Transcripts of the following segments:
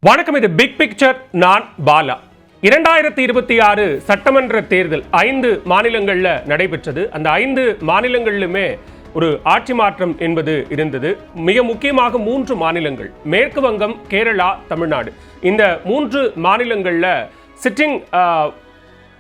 வணக்கம், இது big picture. நான் பாலா. 2026 சட்டமன்ற தேர்தல் 5 மாநிலங்கள்ல நடைபெற்றது. அந்த 5 மாநிலங்களிலுமே ஒரு ஆட்சி மாற்றம் என்பது இருந்தது. மிக முக்கியமாக 3 மாநிலங்கள், மேற்கு வங்கம், கேரளா, தமிழ்நாடு. இந்த 3 மாநிலங்கள்ல சிட்டிங்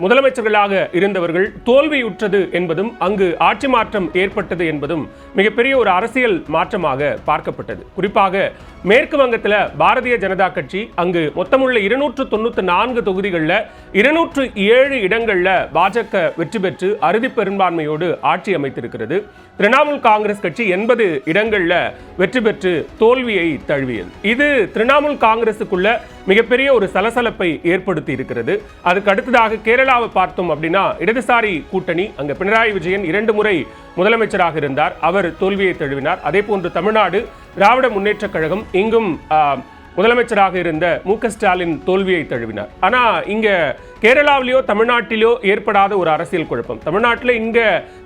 முதலமைச்சர்களாக இருந்தவர்கள் தோல்வியுற்றது என்பதும் அங்கு ஆட்சி மாற்றம் ஏற்பட்டது என்பதும் மிகப்பெரிய ஒரு அரசியல் மாற்றமாக பார்க்கப்பட்டது. குறிப்பாக மேற்கு வங்கத்தில் பாரதிய ஜனதா கட்சி அங்கு மொத்தமுள்ள 294 தொகுதிகளில் 207 இடங்களில் பாஜக வெற்றி பெற்று அறுதி பெரும்பான்மையோடு ஆட்சி அமைத்திருக்கிறது. திரிணாமுல் காங்கிரஸ் கட்சி 80 இடங்களில் வெற்றி பெற்று தோல்வியை தழுவியது. இது திரிணாமுல் காங்கிரசுக்குள்ள மிகப்பெரிய ஒரு சலசலப்பை ஏற்படுத்தி இருக்கிறது. அதுக்கு அடுத்ததாக கேரளாவை பார்த்தோம் அப்படின்னா, இடதுசாரி கூட்டணி, அங்க பினராயி விஜயன் 2 முறை முதலமைச்சராக இருந்தார், அவர் தோல்வியை தழுவினார். அதே போன்று தமிழ்நாடு திராவிட முன்னேற்ற கழகம், இங்கும் முதலமைச்சராக இருந்த மு.க. ஸ்டாலின் தோல்வியை தழுவினார். ஆனா இங்க கேரளாவிலேயோ தமிழ்நாட்டிலோ ஏற்படாத ஒரு அரசியல் குழப்பம். தமிழ்நாட்டில் இங்க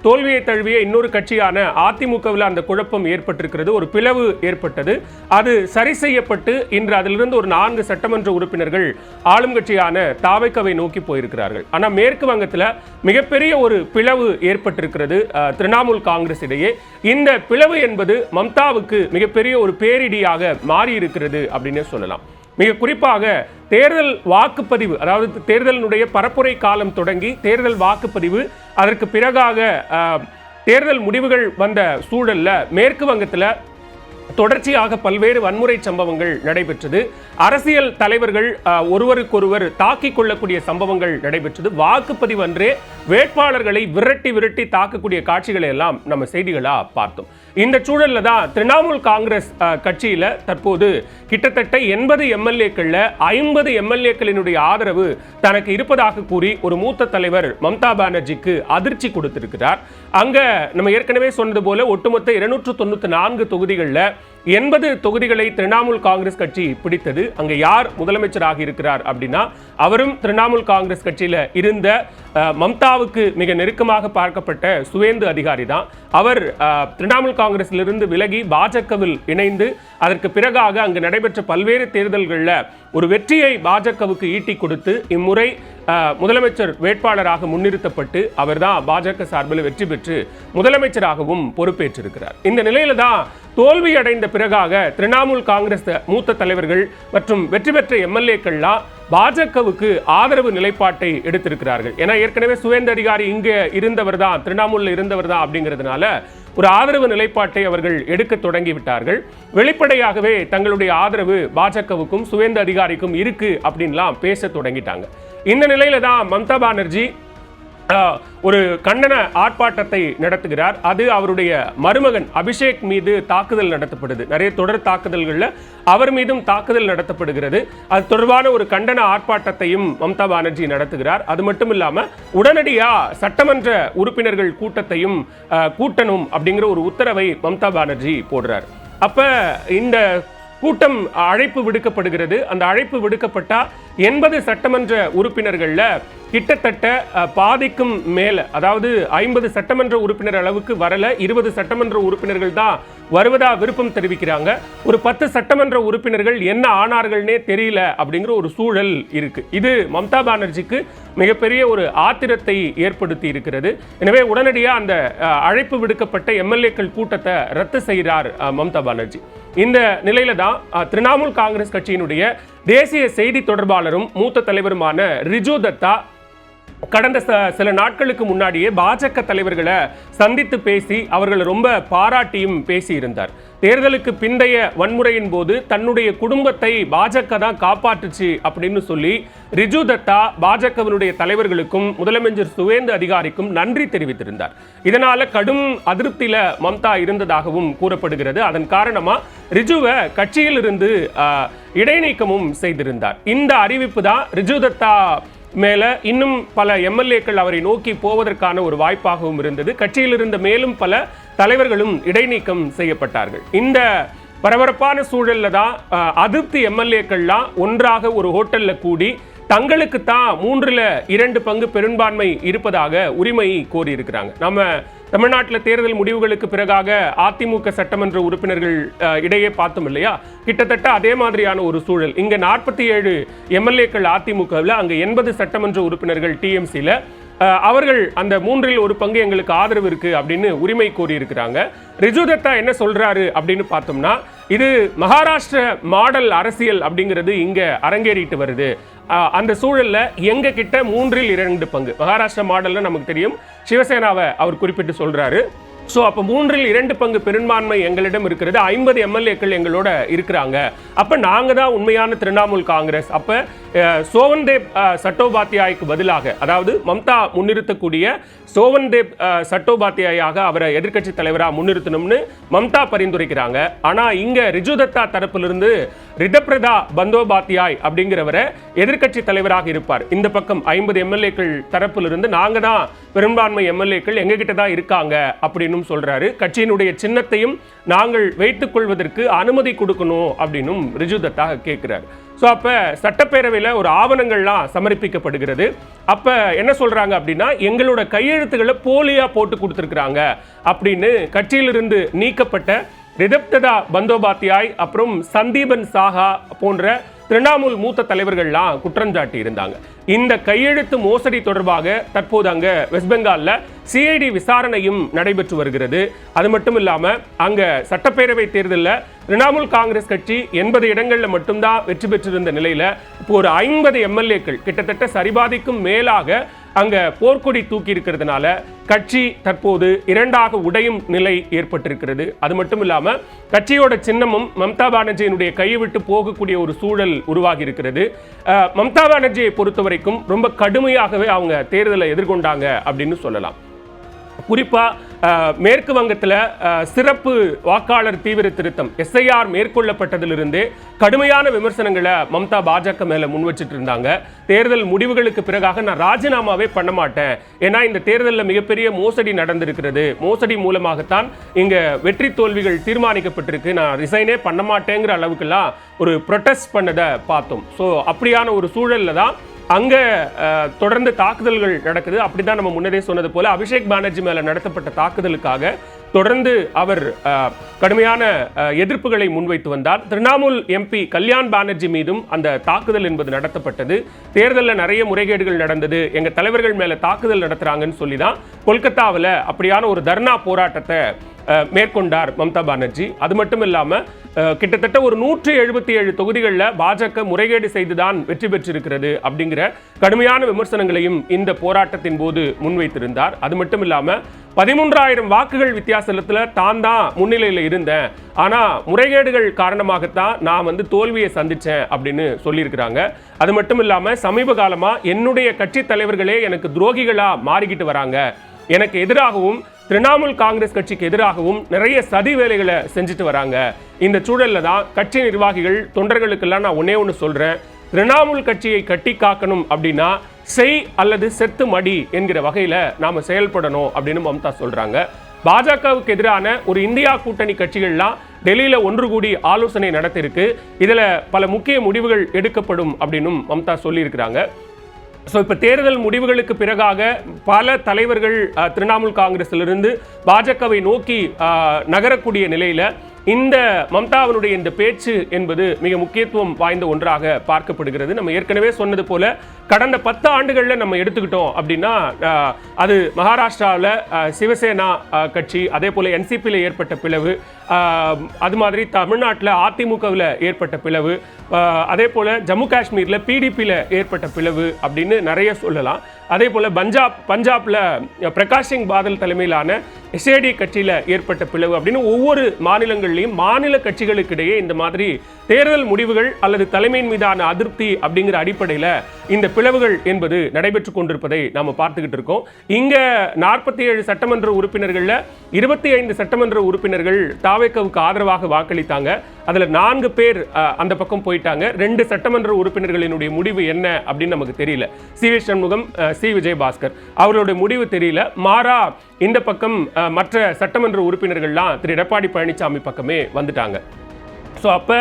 தோல்வியை தழுவிய இன்னொரு கட்சியான அதிமுகவில் அந்த குழப்பம் ஏற்பட்டிருக்கிறது. ஒரு பிளவு ஏற்பட்டது. அது சரி செய்யப்பட்டு இன்று அதிலிருந்து ஒரு 4 சட்டமன்ற உறுப்பினர்கள் ஆளும் கட்சியான தாவைக்கவை நோக்கி போயிருக்கிறார்கள். ஆனா மேற்கு வங்கத்தில் மிகப்பெரிய ஒரு பிளவு ஏற்பட்டிருக்கிறது திரிணாமுல் காங்கிரஸ் இடையே. இந்த பிளவு என்பது மம்தாவுக்கு மிகப்பெரிய ஒரு பேரிடியாக மாறி இருக்கிறது அப்படின்னு சொல்லலாம். மிக குறிப்பாக தேர்தல் வாக்குப்பதிவு, அதாவது தேர்தலினுடைய பரப்புரை காலம் தொடங்கி தேர்தல் வாக்குப்பதிவு, அதற்கு பிறகாக தேர்தல் முடிவுகள் வந்த சூழல்ல மேற்கு வங்கத்தில் தொடர்ச்சியாக பல்வேறு வன்முறை சம்பவங்கள் நடைபெற்றது. அரசியல் தலைவர்கள் ஒருவருக்கொருவர் தாக்கிக் கொள்ளக்கூடிய சம்பவங்கள் நடைபெற்றது. வாக்குப்பதிவு அன்றே வேட்பாளர்களை விரட்டி தாக்கக்கூடிய காட்சிகளை எல்லாம் நம்ம செய்திகளா பார்த்தோம். இந்த சூழல்ல தான் திரிணாமுல் காங்கிரஸ் கட்சியில தற்போது கிட்டத்தட்ட 80 எம்எல்ஏக்கள்ல 50 எம்எல்ஏக்களினுடைய ஆதரவு தனக்கு இருப்பதாக கூறி ஒரு மூத்த தலைவர் மம்தா பானர்ஜிக்கு அதிர்ச்சி கொடுத்திருக்கிறார். அங்க நம்ம ஏற்கனவே சொன்னது போல ஒட்டுமொத்த 294 தொகுதிகளில் 80 தொகுதிகளை திரிணாமுல் காங்கிரஸ் கட்சி பிடித்தது. அங்க யார் முதலமைச்சராக இருக்கிறார் அப்படின்னா, அவரும் திரிணாமுல் காங்கிரஸ் கட்சியில இருந்த மம்தாவுக்கு மிக நெருக்கமாக பார்க்கப்பட்ட சுவேந்து அதிகாரி தான். அவர் திரிணாமுல் காங்கிரஸிலிருந்து விலகி பாஜகவில் இணைந்து அதற்கு பிறகாக அங்கு நடைபெற்ற பல்வேறு தேர்தல்களில் ஒரு வெற்றியை பாஜகவுக்கு ஈட்டி கொடுத்து இம்முறை முதலமைச்சர் வேட்பாளராக முன்னிறுத்தப்பட்டு அவர்தான் பாஜக சார்பில் வெற்றி பெற்று முதலமைச்சராகவும் பொறுப்பேற்றிருக்கிறார். இந்த நிலையில தான் தோல்வி அடைந்த பிறகாக திரிணாமுல் காங்கிரஸ் மூத்த தலைவர்கள் மற்றும் வெற்றி பெற்ற எம்எல்ஏக்கள்லாம் பாஜகவுக்கு ஆதரவு நிலைப்பாட்டை எடுத்திருக்கிறார்கள். ஏன்னா ஏற்கனவே சுவேந்த அதிகாரி இங்கே இருந்தவர் தான், திரிணாமுல்ல இருந்தவர் தான் அப்படிங்கிறதுனால ஒரு ஆதரவு நிலைப்பாட்டை அவர்கள் எடுக்க தொடங்கிவிட்டார்கள். வெளிப்படையாகவே தங்களுடைய ஆதரவு பாஜகவுக்கும் சுவேந்த அதிகாரிக்கும் இருக்கு அப்படின்லாம் பேச தொடங்கிட்டாங்க. இந்த நிலையில தான் மம்தா பானர்ஜி ஒரு கண்டன ஆர்ப்பாட்டத்தை நடத்துகிறார். அது அவருடைய மருமகன் அபிஷேக் மீது தாக்குதல் நடத்தப்படுது. நிறைய தொடர் தாக்குதல்களில் அவர் மீதும் தாக்குதல் நடத்தப்படுகிறது. அது தொடர்பான ஒரு கண்டன ஆர்ப்பாட்டத்தையும் மம்தா பானர்ஜி நடத்துகிறார். அது மட்டும் இல்லாமல் உடனடியாக சட்டமன்ற உறுப்பினர்கள் கூட்டத்தையும் கூட்டணும் அப்படிங்கிற ஒரு உத்தரவை மம்தா பானர்ஜி போடுறார். அப்ப இந்த கூட்டம் அழைப்பு விடுக்கப்படுகிறது. அந்த அழைப்பு விடுக்கப்பட்டா 80 சட்டமன்ற உறுப்பினர்கள்ல கிட்டத்தட்ட பாதிக்கும் மேல, அதாவது 50 சட்டமன்ற உறுப்பினர் அளவுக்கு வரல, 20 சட்டமன்ற உறுப்பினர்கள் தான் வருவதா விருப்பம் தெரிவிக்கிறாங்க. ஒரு 10 சட்டமன்ற உறுப்பினர்கள் என்ன ஆனார்கள்னே தெரியல அப்படிங்கிற ஒரு சூழல் இருக்கு. இது மம்தா பானர்ஜிக்கு மிகப்பெரிய ஒரு ஆத்திரத்தை ஏற்படுத்தி இருக்கிறது. எனவே உடனடியாக அந்த அழைப்பு விடுக்கப்பட்ட எம்எல்ஏக்கள் கூட்டத்தை ரத்து செய்கிறார் மம்தா பானர்ஜி. இந்த நிலையில தான் திரிணாமுல் காங்கிரஸ் கட்சியினுடைய தேசிய செய்தி தொடர்பாளரும் மூத்த தலைவருமான ரிஜு தத்தா கடந்த சில நாட்களுக்கு முன்னாடியே பாஜக தலைவர்களை சந்தித்து பேசி அவர்கள் ரொம்ப பாராட்டியும் பேசி இருந்தார். தேர்தலுக்கு பிந்தைய வன்முறையின் போது தன்னுடைய குடும்பத்தை பாஜக தான் காப்பாற்றுச்சு அப்படின்னு சொல்லி ரிஜு தத்தா பாஜகவினுடைய தலைவர்களுக்கும் முதலமைச்சர் சுவேந்து அதிகாரிக்கும் நன்றி தெரிவித்திருந்தார். இதனால கடும் அதிருப்தியில மம்தா இருந்ததாகவும் கூறப்படுகிறது. அதன் காரணமா ரிஜுவை கட்சியிலிருந்து இடைநீக்கமும் செய்திருந்தார். இந்த அறிவிப்பு தான் ரிஜு தத்தா மேல இன்னும் பல எம்எல்ஏக்கள் அவரை நோக்கி போவதற்கான ஒரு வாய்ப்பாகவும் இருந்தது. கட்சியில் இருந்த மேலும் பல தலைவர்களும் இடைநீக்கம் செய்யப்பட்டார்கள். இந்த பரபரப்பான சூழல்ல தான் அதிருப்தி எம்எல்ஏக்கள்லாம் ஒன்றாக ஒரு ஹோட்டல்ல கூடி தங்களுக்கு தான் 2/3 பங்கு பெரும்பான்மை இருப்பதாக உரிமை கோரி இருக்கிறாங்க. நம்ம தமிழ்நாட்டில் தேர்தல் முடிவுகளுக்கு பிறகாக அதிமுக சட்டமன்ற உறுப்பினர்கள் இடையே பார்த்தோம் இல்லையா, கிட்டத்தட்ட அதே மாதிரியான ஒரு சூழல். இங்க 47 எம்எல்ஏக்கள் அதிமுகவில், அங்க 80 சட்டமன்ற உறுப்பினர்கள் டிஎம்சியில். அவர்கள் அந்த 1/3 பங்கு எங்களுக்கு ஆதரவு இருக்கு அப்படின்னு உரிமை கோரி இருக்கிறாங்க. ரிஜு தத்தா என்ன சொல்றாரு அப்படின்னு பார்த்தோம்னா, இது மகாராஷ்டிர மாடல் அரசியல் அப்படிங்கிறது இங்க அரங்கேறிட்டு வருது. அந்த சூழல்ல எங்க கிட்ட 2/3 பங்கு மகாராஷ்டிரா மாடல்ல நமக்கு தெரியும், சிவசேனாவை அவர் குறிப்பிட்டு சொல்றாரு. ஸோ அப்போ 2/3 பங்கு பெரும்பான்மை எங்களிடம் இருக்கிறது, 50 எம்எல்ஏக்கள் எங்களோட இருக்கிறாங்க. அப்போ நாங்கள் தான் உண்மையான திரிணாமுல் காங்கிரஸ். அப்போ சோவன்தேவ் சட்டோபாத்யாய்க்கு பதிலாக, அதாவது மம்தா முன்னிறுத்தக்கூடிய சோவன்தேவ் சட்டோபாத்யாயாக அவரை எதிர்க்கட்சி தலைவராக முன்னிறுத்தணும்னு மம்தா பரிந்துரைக்கிறாங்க. ஆனால் இங்கே ரிஜு தத்தா தரப்பிலிருந்து ரிதப்பிரதா பந்தோபாத்யாய் அப்படிங்கிறவரை எதிர்க்கட்சி தலைவராக இருப்பார். இந்த பக்கம் 50 எம்எல்ஏக்கள் தரப்பிலிருந்து நாங்கள் தான் பெரும்பான்மை எம்எல்ஏக்கள் எங்ககிட்ட தான் இருக்காங்க அப்படின்னு சொல்றாரு. கட்சியினுடைய சின்னத்தையும் நாங்கள் வைத்துக் கொள்வதற்கு அனுமதி கொடுக்கணும் அப்படின்னு ரிஜு தத்தா கேட்கிறார். ஸோ அப்போ சட்டப்பேரவையில் ஒரு ஆவணங்கள்லாம் சமர்ப்பிக்கப்படுகிறது. அப்போ என்ன சொல்றாங்க அப்படின்னா, எங்களோட கையெழுத்துக்களை போலியா போட்டு கொடுத்துருக்குறாங்க அப்படின்னு கட்சியிலிருந்து நீக்கப்பட்ட ரிதப்ததா பந்தோபாத்யாய் அப்புறம் சந்தீபன் சாஹா போன்ற திரிணாமுல் மூத்த தலைவர்கள்லாம் குற்றஞ்சாட்டி இருந்தாங்க. இந்த கையெழுத்து மோசடி தொடர்பாக தற்போது அங்க வெஸ்ட் பெங்கால்ல சிஐடி விசாரணையும் நடைபெற்று வருகிறது. அது மட்டும் இல்லாம அங்க சட்டப்பேரவை தேர்தலில் திரிணாமுல் காங்கிரஸ் கட்சி 80 இடங்கள்ல மட்டும்தான் வெற்றி பெற்றிருந்த நிலையில இப்போ ஒரு 50 எம்எல்ஏக்கள் கிட்டத்தட்ட சரிபாதிக்கும் மேலாக அங்க போர்க்கொடி தூக்கி இருக்கிறதுனால கட்சி தற்போது 2ஆக உடையும் நிலை ஏற்பட்டிருக்கிறது. அது மட்டும் இல்லாம கட்சியோட சின்னமும் மம்தா பானர்ஜியினுடைய கையை விட்டு போகக்கூடிய ஒரு சூழல் உருவாகி இருக்கிறது. மம்தா பானர்ஜியை பொறுத்தவரைக்கும் ரொம்ப கடுமையாகவே அவங்க தேர்தலை எதிர்கொண்டாங்க அப்படின்னு சொல்லலாம். குறிப்பா மேற்கு வங்கத்தில் சிறப்பு வாக்காளர் தீவிர திருத்தம் எஸ்ஐஆர் மேற்கொள்ளப்பட்டதிலிருந்தே கடுமையான விமர்சனங்களை மம்தா பாஜக மேல முன் வச்சுட்டு இருந்தாங்க. தேர்தல் முடிவுகளுக்கு பிறகாக நான் ராஜினாமாவே பண்ண மாட்டேன், ஏன்னா இந்த தேர்தலில் மிகப்பெரிய மோசடி நடந்திருக்கிறது, மோசடி மூலமாகத்தான் இங்க வெற்றி தோல்விகள் தீர்மானிக்கப்பட்டிருக்கு, நான் ரிசைனே பண்ண மாட்டேங்கிற அளவுக்குலாம் ஒரு ப்ரொட்டஸ்ட் பண்ணதை பார்த்தோம். ஸோ அப்படியான ஒரு சூழல்ல தான் அங்க தொடர்ந்து தாக்குதல்கள் நடக்குது. அப்படிதான் நம்ம முன்னரே சொன்னது போல அபிஷேக் பானர்ஜி மேல நடத்தப்பட்ட தாக்குதலுக்காக தொடர்ந்து அவர் கடுமையான எதிர்ப்புகளை முன்வைத்து வந்தார். திரிணாமுல் எம்பி கல்யாண் பானர்ஜி மீதும் அந்த தாக்குதல் என்பது நடத்தப்பட்டது. தேர்தலில் நிறைய முறைகேடுகள் நடந்தது, எங்க தலைவர்கள் மேல தாக்குதல் நடத்துறாங்கன்னு சொல்லி தான் கொல்கத்தாவில் அப்படியான ஒரு தர்ணா போராட்டத்தை மேற்கொண்டார் மம்தா பானர்ஜி. அது மட்டும் இல்லாம கிட்டத்தட்ட ஒரு 177 தொகுதிகளில் பாஜக முறைகேடு செய்துதான் வெற்றி பெற்றிருக்கிறது அப்படிங்கிற கடுமையான விமர்சனங்களையும் இந்த போராட்டத்தின் போது முன்வைத்திருந்தார். அது மட்டும் இல்லாம 13,000 வாக்குகள் வித்தியாசத்துல தான் முன்னிலையில் இருந்தேன், ஆனா முறைகேடுகள் காரணமாகத்தான் நான் தோல்வியை சந்திச்சேன் அப்படின்னு சொல்லியிருக்கிறாங்க. அது மட்டும் இல்லாம சமீப காலமா என்னுடைய கட்சி தலைவர்களே எனக்கு துரோகிகளா மாறிக்கிட்டு வராங்க, எனக்கு எதிராகவும் திரிணாமுல் காங்கிரஸ் கட்சிக்கு எதிராகவும் நிறைய சதி வேலைகளை செஞ்சுட்டு வராங்க. இந்த சூழல்ல தான் கட்சி நிர்வாகிகள் தொண்டர்களுக்கெல்லாம் நான் ஒண்ணு சொல்றேன், திரிணாமுல் கட்சியை கட்டி காக்கணும் அப்படின்னா செய் அல்லது செத்து மடி என்கிற வகையில நாம செயல்படணும் அப்படின்னு மம்தா சொல்றாங்க. பாஜகவுக்கு எதிரான ஒரு இந்தியா கூட்டணி கட்சிகள்லாம் டெல்லியில ஒன்று கூடி ஆலோசனை நடத்திருக்கு, இதுல பல முக்கிய முடிவுகள் எடுக்கப்படும் அப்படின்னு மம்தா சொல்லியிருக்கிறாங்க. ஸோ இப்போ தேர்தல் முடிவுகளுக்கு பிறகாக பல தலைவர்கள் திரிணாமுல் காங்கிரஸிலிருந்து பாஜகவை நோக்கி நகரக்கூடிய நிலையில் இந்த மம்தாவினுடைய இந்த பேச்சு என்பது மிக முக்கியத்துவம் வாய்ந்த ஒன்றாக பார்க்கப்படுகிறது. நம்ம ஏற்கனவே சொன்னது போல கடந்த 10 ஆண்டுகளில் நம்ம எடுத்துக்கிட்டோம் அப்படின்னா அது மகாராஷ்டிராவில் சிவசேனா கட்சி, அதே போல் என்சிபியில் ஏற்பட்ட பிளவு, அது மாதிரி தமிழ்நாட்டில் அதிமுகவில் ஏற்பட்ட பிளவு, அதே போல் ஜம்மு காஷ்மீரில் பிடிபியில் ஏற்பட்ட பிளவு அப்படின்னு நிறைய சொல்லலாம். அதே போல் பஞ்சாப்ல பிரகாஷ் சிங் பாதல் தலைமையிலான எஸ்ஏடி கட்சியில் ஏற்பட்ட பிளவு அப்படின்னு ஒவ்வொரு மாநிலங்கள்லையும் மாநில கட்சிகளுக்கு இடையே இந்த மாதிரி தேர்தல் முடிவுகள் அல்லது தலைமையின் மீதான அதிருப்தி அப்படிங்கிற அடிப்படையில் இந்த பிளவுகள் என்பது நடைபெற்று கொண்டிருப்பதை நாம் பார்த்துக்கிட்டு இருக்கோம். இங்க 47 சட்டமன்ற உறுப்பினர்கள்ல 25 சட்டமன்ற உறுப்பினர்கள் தாவேக்காவுக்கு ஆதரவாக வாக்களித்தாங்க. அதுல 4 பேர் அந்த பக்கம் போயிட்டாங்க. 2 சட்டமன்ற உறுப்பினர்களினுடைய முடிவு என்ன அப்படின்னு நமக்கு தெரியல. சி.வி. சண்முகம், சி. விஜயபாஸ்கர் அவர்களுடைய முடிவு தெரியல. மாறா இந்த பக்கம் மற்ற சட்டமன்ற உறுப்பினர்கள்லாம் திரு எடப்பாடி பழனிசாமி பக்கமே வந்துட்டாங்க. ஸோ அப்போ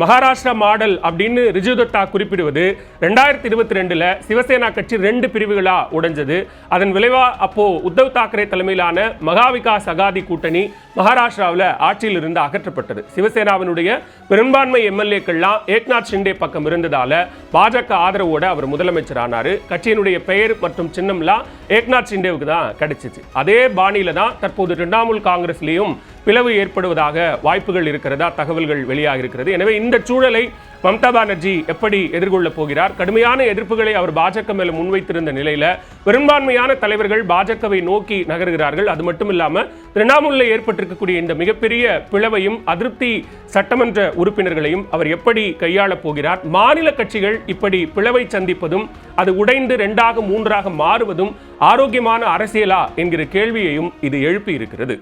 மகாராஷ்டிரா மாடல் அப்படின்னு ரிஜுதத்தா குறிப்பிடுவது 2022 சிவசேனா கட்சி 2 பிரிவுகளா உடைஞ்சது. அதன் விளைவா அப்போ உத்தவ் தாக்கரே தலைமையிலான மகாவிகாஸ் அகாதி கூட்டணி மகாராஷ்டிராவில் ஆட்சியில் இருந்து அகற்றப்பட்டது. சிவசேனாவினுடைய பெரும்பான்மை எம்எல்ஏக்கள்லாம் ஏக்நாத் ஷிண்டே பக்கம் இருந்ததால பாஜக ஆதரவோட அவர் முதலமைச்சர் ஆனாரு. கட்சியினுடைய பெயர் மற்றும் சின்னம்லாம் ஏக்நாத் ஷிண்டேவுக்கு தான் கிடைச்சிச்சு. அதே பாணியில தான் தற்போது திரிணாமுல் காங்கிரஸ்லயும் பிளவு ஏற்படுவதாக வாய்ப்புகள் இருக்கிறதா தகவல்கள் வெளியாக இருக்கிறது. எனவே இந்த சூழலை மம்தா பானர்ஜி எப்படி எதிர்கொள்ளப் போகிறார்? கடுமையான எதிர்ப்புகளை அவர் பாஜக மேல முன்வைத்திருந்த நிலையில பெரும்பான்மையான தலைவர்கள் பாஜகவை நோக்கி நகர்கிறார்கள். அது மட்டும் இல்லாம திரிணாமுல்ல ஏற்பட்டிருக்கக்கூடிய இந்த மிகப்பெரிய பிளவையும் அதிருப்தி சட்டமன்ற உறுப்பினர்களையும் அவர் எப்படி கையாளப் போகிறார்? மாநில கட்சிகள் இப்படி பிளவை சந்திப்பதும் அது உடைந்து 2ஆக 3ஆக மாறுவதும் ஆரோக்கியமான அரசியலா என்கிற கேள்வியையும் இது எழுப்பி இருக்கிறது.